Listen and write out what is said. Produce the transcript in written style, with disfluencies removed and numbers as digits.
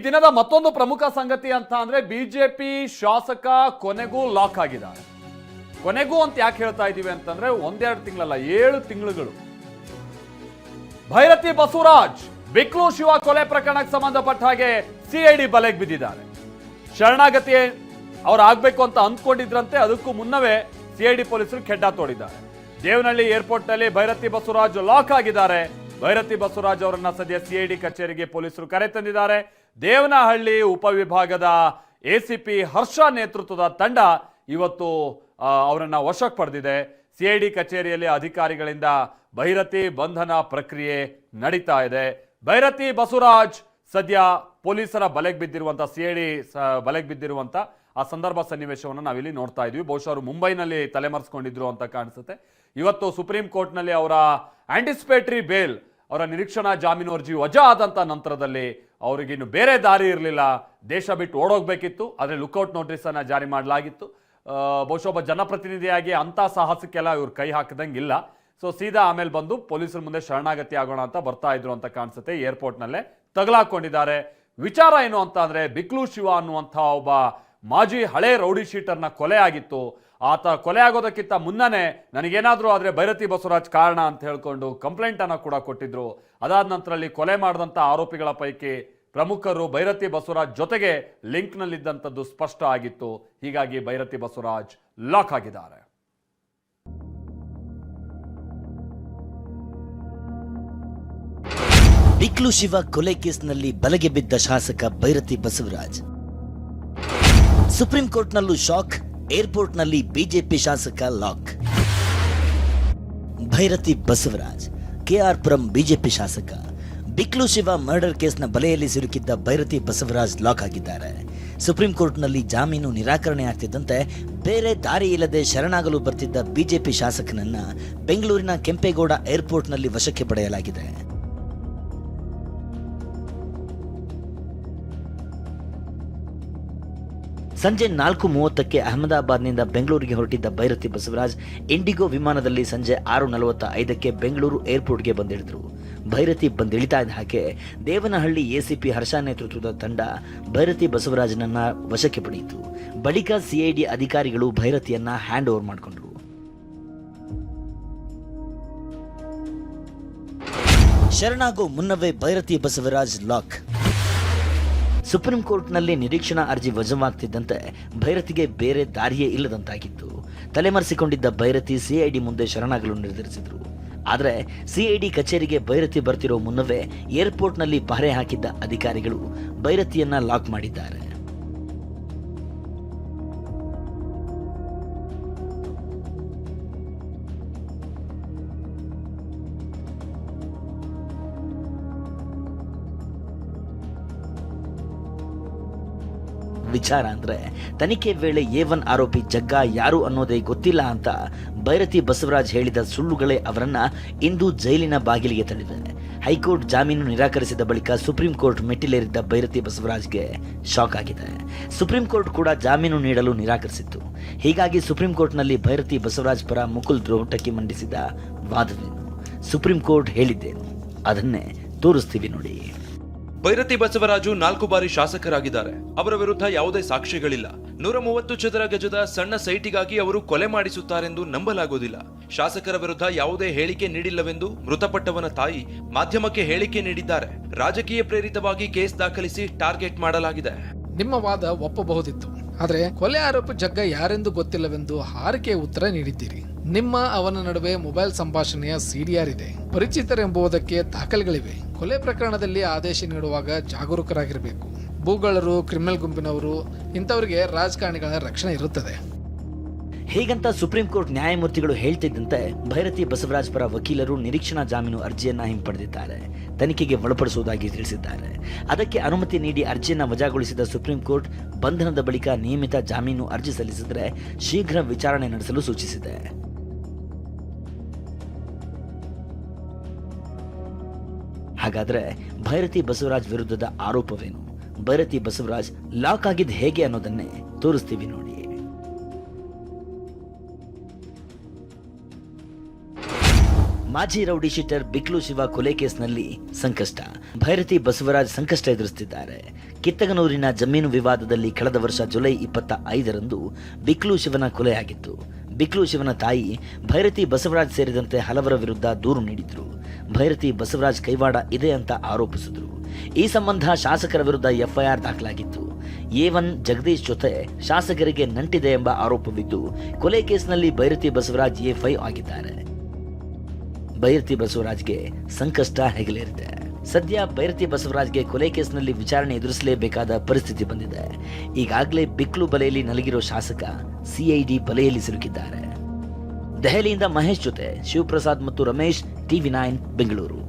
ದಿನದ ಮತ್ತೊಂದು ಪ್ರಮುಖ ಸಂಗತಿ ಅಂತ ಅಂದ್ರೆ ಬಿಜೆಪಿ ಶಾಸಕ ಕೊನೆಗೂ ಲಾಕ್ ಆಗಿದ್ದಾರೆ. ಕೊನೆಗೂ ಅಂತ ಯಾಕೆ ಹೇಳ್ತಾ ಇದೀವಿ ಅಂತಂದ್ರೆ ಒಂದೆರಡು ತಿಂಗಳಲ್ಲ 7 ತಿಂಗಳುಗಳು. ಭೈರತಿ ಬಸವರಾಜ್ ಬಿಕ್ಲು ಶಿವ ಕೊಲೆ ಪ್ರಕರಣಕ್ಕೆ ಸಂಬಂಧಪಟ್ಟ ಹಾಗೆ ಸಿಐಡಿ ಬಲೆಗೆ ಬಿದ್ದಿದ್ದಾರೆ. ಶರಣಾಗತಿ ಅವ್ರು ಆಗ್ಬೇಕು ಅಂತ ಅಂದ್ಕೊಂಡಿದ್ರಂತೆ. ಅದಕ್ಕೂ ಮುನ್ನವೇ ಸಿಐಡಿ ಪೊಲೀಸರು ಕೆಡ್ಡ ತೋಡಿದ್ದಾರೆ. ದೇವನಹಳ್ಳಿ ಏರ್ಪೋರ್ಟ್ ನಲ್ಲಿ ಭೈರತಿ ಬಸವರಾಜ್ ಲಾಕ್ ಆಗಿದ್ದಾರೆ. ಭೈರತಿ ಬಸವರಾಜ್ ಅವರನ್ನ ಸದ್ಯ ಸಿಐಡಿ ಕಚೇರಿಗೆ ಪೊಲೀಸರು ಕರೆ ತಂದಿದ್ದಾರೆ. ದೇವನಹಳ್ಳಿ ಉಪವಿಭಾಗದ ಎಸಿಪಿ ಹರ್ಷ ನೇತೃತ್ವದ ತಂಡ ಇವತ್ತು ಅವರನ್ನ ವಶಕ್ಕೆ ಪಡೆದಿದೆ. ಸಿಐಡಿ ಕಚೇರಿಯಲ್ಲಿ ಅಧಿಕಾರಿಗಳಿಂದ ಭೈರತಿ ಬಂಧನ ಪ್ರಕ್ರಿಯೆ ನಡೀತಾ ಇದೆ. ಭೈರತಿ ಬಸವರಾಜ್ ಸದ್ಯ ಪೊಲೀಸರ ಬಲೆಗೆ ಬಿದ್ದಿರುವಂತ, ಸಿಐಡಿ ಬಲೆಗೆ ಬಿದ್ದಿರುವಂತ ಆ ಸಂದರ್ಭ ಸನ್ನಿವೇಶವನ್ನು ನಾವಿಲ್ಲಿ ನೋಡ್ತಾ ಇದ್ವಿ. ಬಹುಶಃ ಅವರು ಮುಂಬೈನಲ್ಲಿ ತಲೆಮರೆಸ್ಕೊಂಡಿದ್ರು ಅಂತ ಕಾಣಿಸುತ್ತೆ. ಇವತ್ತು ಸುಪ್ರೀಂ ಕೋರ್ಟ್ನಲ್ಲಿ ಅವರ ಆಂಟಿಸಿಪೇಟರಿ ಬೇಲ್, ಅವರ ನಿರೀಕ್ಷಣಾ ಜಾಮೀನು ಅರ್ಜಿ ವಜಾ ಆದಂತ ನಂತರದಲ್ಲಿ ಅವರಿಗಿನ್ನು ಬೇರೆ ದಾರಿ ಇರಲಿಲ್ಲ. ದೇಶ ಬಿಟ್ಟು ಓಡೋಗ್ಬೇಕಿತ್ತು. ಆದರೆ ಲುಕ್ಔಟ್ ನೋಟಿಸ್ ಅನ್ನ ಜಾರಿ ಮಾಡಲಾಗಿತ್ತು. ಬಹುಶಃ ಒಬ್ಬ ಜನಪ್ರತಿನಿಧಿಯಾಗಿ ಅಂತ ಸಾಹಸಕ್ಕೆಲ್ಲ ಇವ್ರು ಕೈ ಹಾಕಿದಂಗಿಲ್ಲ. ಸೊ ಸೀದಾ ಆಮೇಲೆ ಬಂದು ಪೊಲೀಸರ ಮುಂದೆ ಶರಣಾಗತಿ ಆಗೋಣ ಅಂತ ಬರ್ತಾ ಇದ್ರು ಅಂತ ಕಾಣಿಸುತ್ತೆ. ಏರ್ಪೋರ್ಟ್ನಲ್ಲೇ ತಗಲಾಕೊಂಡಿದ್ದಾರೆ. ವಿಚಾರ ಏನು ಅಂತ ಅಂದ್ರೆ ಬಿಕ್ಲು ಶಿವ ಅನ್ನುವಂಥ ಒಬ್ಬ ಮಾಜಿ ಹಳೆ ರೌಡಿ ಶೀಟರ್ನ ಕೊಲೆ ಆಗಿತ್ತು. ಆತ ಕೊಲೆ ಆಗೋದಕ್ಕಿಂತ ಮುನ್ನನೇ ನನಗೇನಾದರೂ ಆದರೆ ಭೈರತಿ ಬಸವರಾಜ್ ಕಾರಣ ಅಂತ ಹೇಳ್ಕೊಂಡು ಕಂಪ್ಲೇಂಟ್ ಅನ್ನು ಕೂಡ ಕೊಟ್ಟಿದ್ರು. ಅದಾದ ನಂತರದಲ್ಲಿ ಕೊಲೆ ಮಾಡಿದಂಥ ಆರೋಪಿಗಳ ಪೈಕಿ ಪ್ರಮುಖರು ಭೈರತಿ ಬಸವರಾಜ್ ಜೊತೆಗೆ ಲಿಂಕ್ನಲ್ಲಿದ್ದಂಥದ್ದು ಸ್ಪಷ್ಟ ಆಗಿತ್ತು. ಹೀಗಾಗಿ ಭೈರತಿ ಬಸವರಾಜ್ ಲಾಕ್ ಆಗಿದ್ದಾರೆ. ಬಿಕ್ಲು ಶಿವ ಕೊಲೆ ಕೇಸ್ನಲ್ಲಿ ಬಲೆಗೆ ಬಿದ್ದ ಶಾಸಕ ಭೈರತಿ ಬಸವರಾಜ್. ಸುಪ್ರೀಂ ಕೋರ್ಟ್ನಲ್ಲೂ ಶಾಕ್, ಏರ್ಪೋರ್ಟ್ನಲ್ಲಿ ಬಿಜೆಪಿ ಶಾಸಕ lock. Byrathi Basavaraj KR Puram BJP ಶಾಸಕ. ಬಿಕ್ಲು ಶಿವ ಮರ್ಡರ್ ಕೇಸ್ನ ಬಲೆಯಲ್ಲಿ ಸಿಲುಕಿದ್ದ ಭೈರತಿ ಬಸವರಾಜ್ ಲಾಕ್ ಆಗಿದ್ದಾರೆ. ಸುಪ್ರೀಂ ಕೋರ್ಟ್ನಲ್ಲಿ ಜಾಮೀನು ನಿರಾಕರಣೆ ಆಗ್ತಿದ್ದಂತೆ ಬೇರೆ ದಾರಿ ಇಲ್ಲದೆ ಶರಣಾಗಲು ಬರ್ತಿದ್ದ ಬಿಜೆಪಿ ಶಾಸಕನನ್ನ ಬೆಂಗಳೂರಿನ ಕೆಂಪೇಗೌಡ ಏರ್ಪೋರ್ಟ್ನಲ್ಲಿ ವಶಕ್ಕೆ ಪಡೆಯಲಾಗಿದೆ. ಸಂಜೆ 4:30ಕ್ಕೆ ಅಹಮದಾಬಾದ್ನಿಂದ ಬೆಂಗಳೂರಿಗೆ ಹೊರಟಿದ್ದ ಭೈರತಿ ಬಸವರಾಜ್ ಇಂಡಿಗೋ ವಿಮಾನದಲ್ಲಿ ಸಂಜೆ 6:45ಕ್ಕೆ ಬೆಂಗಳೂರು ಏರ್ಪೋರ್ಟ್ಗೆ ಬಂದಿಳಿದ್ರು. ಭೈರತಿ ಬಂದಿಳಿತಾ ಇದ್ದ ಹಾಗೆ ದೇವನಹಳ್ಳಿ ಎಸಿಪಿ ಹರ್ಷ ನೇತೃತ್ವದ ತಂಡ ಭೈರತಿ ಬಸವರಾಜನನ್ನ ವಶಕ್ಕೆ ಪಡೆಯಿತು. ಬಳಿಕ ಸಿಐಡಿ ಅಧಿಕಾರಿಗಳು ಭೈರತಿಯನ್ನ ಹ್ಯಾಂಡ್ ಓವರ್ ಮಾಡಿಕೊಂಡ್ರು. ಶರಣಾಗೋ ಮುನ್ನವೇ ಭೈರತಿ ಬಸವರಾಜ್ ಲಾಕ್. ಸುಪ್ರೀಂ ಕೋರ್ಟ್ನಲ್ಲಿ ನಿರೀಕ್ಷಣಾ ಅರ್ಜಿ ವಜಾವಾಗ್ತಿದ್ದಂತೆ ಭೈರತಿಗೆ ಬೇರೆ ದಾರಿಯೇ ಇಲ್ಲದಂತಾಗಿತ್ತು. ತಲೆಮರೆಸಿಕೊಂಡಿದ್ದ ಭೈರತಿ ಸಿಐಡಿ ಮುಂದೆ ಶರಣಾಗಲು ನಿರ್ಧರಿಸಿದ್ರು. ಆದರೆ ಸಿಐಡಿ ಕಚೇರಿಗೆ ಭೈರತಿ ಬರ್ತಿರೋ ಮುನ್ನವೇ ಏರ್ಪೋರ್ಟ್ನಲ್ಲಿ ಪಹರೆ ಹಾಕಿದ್ದ ಅಧಿಕಾರಿಗಳು ಭೈರತಿಯನ್ನ ಲಾಕ್ ಮಾಡಿದ್ದಾರೆ. ವಿಚಾರ ಅಂದ್ರೆ ತನಿಖೆ ವೇಳೆ A1 ಆರೋಪಿ ಜಗ್ಗ ಯಾರು ಅನ್ನೋದೇ ಗೊತ್ತಿಲ್ಲ ಅಂತ ಭೈರತಿ ಬಸವರಾಜ್ ಹೇಳಿದ ಸುಳ್ಳುಗಳೇ ಅವರನ್ನ ಇಂದು ಜೈಲಿನ ಬಾಗಿಲಿಗೆ ತಳ್ಳಿದೆ. ಹೈಕೋರ್ಟ್ ಜಾಮೀನು ನಿರಾಕರಿಸಿದ ಬಳಿಕ ಸುಪ್ರೀಂ ಕೋರ್ಟ್ ಮೆಟ್ಟಿಲೇರಿದ್ದ ಭೈರತಿ ಬಸವರಾಜ್ಗೆ ಶಾಕ್ ಆಗಿದೆ. ಸುಪ್ರೀಂ ಕೋರ್ಟ್ ಕೂಡ ಜಾಮೀನು ನೀಡಲು ನಿರಾಕರಿಸಿತ್ತು. ಹೀಗಾಗಿ ಸುಪ್ರೀಂ ಕೋರ್ಟ್ನಲ್ಲಿ ಭೈರತಿ ಬಸವರಾಜ್ ಪರ ಮುಕುಲ್ ರೋಹಟಗಿ ಮಂಡಿಸಿದ ವಾದವೇನು, ಸುಪ್ರೀಂ ಕೋರ್ಟ್ ಹೇಳಿದ್ದೇನು, ಅದನ್ನೇ ತೋರಿಸ್ತೀವಿ ನೋಡಿ. ಭೈರತಿ ಬಸವರಾಜು 4 ಬಾರಿ ಶಾಸಕರಾಗಿದ್ದಾರೆ. ಅವರ ವಿರುದ್ಧ ಯಾವುದೇ ಸಾಕ್ಷ್ಯಗಳಿಲ್ಲ. 130 ಚದರ ಗಜದ ಸಣ್ಣ ಸೈಟಿಗಾಗಿ ಅವರು ಕೊಲೆ ಮಾಡಿಸುತ್ತಾರೆಂದು ನಂಬಲಾಗುವುದಿಲ್ಲ. ಶಾಸಕರ ವಿರುದ್ಧ ಯಾವುದೇ ಹೇಳಿಕೆ ನೀಡಿಲ್ಲವೆಂದು ಮೃತಪಟ್ಟವನ ತಾಯಿ ಮಾಧ್ಯಮಕ್ಕೆ ಹೇಳಿಕೆ ನೀಡಿದ್ದಾರೆ. ರಾಜಕೀಯ ಪ್ರೇರಿತವಾಗಿ ಕೇಸ್ ದಾಖಲಿಸಿ ಟಾರ್ಗೆಟ್ ಮಾಡಲಾಗಿದೆ. ನಿಮ್ಮ ವಾದ ಒಪ್ಪಬಹುದಿತ್ತು, ಆದರೆ ಕೊಲೆ ಆರೋಪಿ ಜಗ್ಗ ಯಾರೆಂದು ಗೊತ್ತಿಲ್ಲವೆಂದು ಹಾರಿಕೆ ಉತ್ತರ ನೀಡಿದ್ದೀರಿ. ನಿಮ್ಮ ಅವನ ನಡುವೆ ಮೊಬೈಲ್ ಸಂಭಾಷಣೆಯ ಸಿಡಿಆರ್ ಇದೆ. ಪರಿಚಿತರೆಂಬುದಕ್ಕೆ ದಾಖಲೆಗಳಿವೆ. ಕೊಲೆ ಪ್ರಕರಣದಲ್ಲಿ ಆದೇಶ ನೀಡುವಾಗ ಜಾಗರೂಕರಾಗಿರಬೇಕು. ಭೂಗಳರು, ಕ್ರಿಮಿನಲ್ ಗುಂಪಿನವರು, ಇಂಥವರಿಗೆ ರಾಜಕಾರಣಿಗಳ ರಕ್ಷಣೆ ಇರುತ್ತದೆ. ಹೀಗಂತ ಸುಪ್ರೀಂ ಕೋರ್ಟ್ ನ್ಯಾಯಮೂರ್ತಿಗಳು ಹೇಳ್ತಿದ್ದಂತೆ ಭೈರತಿ ಬಸವರಾಜ್ ಪರ ವಕೀಲರು ನಿರೀಕ್ಷಣಾ ಜಾಮೀನು ಅರ್ಜಿಯನ್ನ ಹಿಂಪಡೆದಿದ್ದಾರೆ. ತನಿಖೆಗೆ ಒಳಪಡಿಸುವುದಾಗಿ ತಿಳಿಸಿದ್ದಾರೆ. ಅದಕ್ಕೆ ಅನುಮತಿ ನೀಡಿ ಅರ್ಜಿಯನ್ನು ವಜಾಗೊಳಿಸಿದ ಸುಪ್ರೀಂ ಕೋರ್ಟ್ ಬಂಧನದ ಬಳಿಕ ನಿಯಮಿತ ಜಾಮೀನು ಅರ್ಜಿ ಸಲ್ಲಿಸಿದರೆ ಶೀಘ್ರ ವಿಚಾರಣೆ ನಡೆಸಲು ಸೂಚಿಸಿದೆ. ಹಾಗಾದ್ರೆ ಭೈರತಿ ಬಸವರಾಜ್ ವಿರುದ್ಧದ ಆರೋಪವೇನು, ಭೈರತಿ ಬಸವರಾಜ್ ಲಾಕ್ ಆಗಿದ್ದು ಹೇಗೆ ಅನ್ನೋದನ್ನೇ ತೋರಿಸ್ತೀವಿ ನೋಡಿ. ಮಾಜಿ ರೌಡಿ ಶೀಟರ್ ಬಿಕ್ಲು ಶಿವ ಕೊಲೆ ಕೇಸ್ನಲ್ಲಿ ಸಂಕಷ್ಟ. ಭೈರತಿ ಬಸವರಾಜ್ ಸಂಕಷ್ಟ ಎದುರಿಸುತ್ತಿದ್ದಾರೆ. ಕಿತ್ತಗನೂರಿನ ಜಮೀನು ವಿವಾದದಲ್ಲಿ ಕಳೆದ ವರ್ಷ ಜುಲೈ 25ರಂದು ಬಿಕ್ಲು ಶಿವನ ಕೊಲೆಯಾಗಿತ್ತು. ಬಿಕ್ಲು ಶಿವನ ತಾಯಿ ಭೈರತಿ ಬಸವರಾಜ್ ಸೇರಿದಂತೆ ಹಲವರ ವಿರುದ್ಧ ದೂರು ನೀಡಿದ್ರು. ಭೈರತಿ ಬಸವರಾಜ್ ಕೈವಾಡ ಇದೆ ಅಂತ ಆರೋಪಿಸಿದ್ರು. ಈ ಸಂಬಂಧ ಶಾಸಕರ ವಿರುದ್ಧ ಎಫ್ಐಆರ್ ದಾಖಲಾಗಿತ್ತು. A1 ಜಗದೀಶ್ ಜೊತೆ ಶಾಸಕರಿಗೆ ನಂಟಿದೆ ಎಂಬ ಆರೋಪವಿದ್ದು ಕೊಲೆ ಕೇಸ್ನಲ್ಲಿ ಭೈರತಿ ಬಸವರಾಜ್ A5 ಆಗಿದ್ದಾರೆ. ಭೈರತಿ ಬಸವರಾಜ್ಗೆ ಸಂಕಷ್ಟ ಹೆಗಲೇರಿದೆ. ಸದ್ಯ ಭೈರತಿ ಬಸವರಾಜ್ಗೆ ಕೊಲೆ ಕೇಸ್ನಲ್ಲಿ ವಿಚಾರಣೆ ಎದುರಿಸಲೇಬೇಕಾದ ಪರಿಸ್ಥಿತಿ ಬಂದಿದೆ. ಈಗಾಗಲೇ ಬಿಕ್ಲು ಬಲೆಯಲ್ಲಿ ನಲಗಿರೋ ಶಾಸಕ ಸಿಐಡಿ ಬಲೆಯಲ್ಲಿ ಸಿಲುಕಿದ್ದಾರೆ. ದೆಹಲಿಯಿಂದ ಮಹೇಶ್ ಜೊತೆ ಶಿವಪ್ರಸಾದ್ ಮತ್ತು ರಮೇಶ್, TV9 ಬೆಂಗಳೂರು.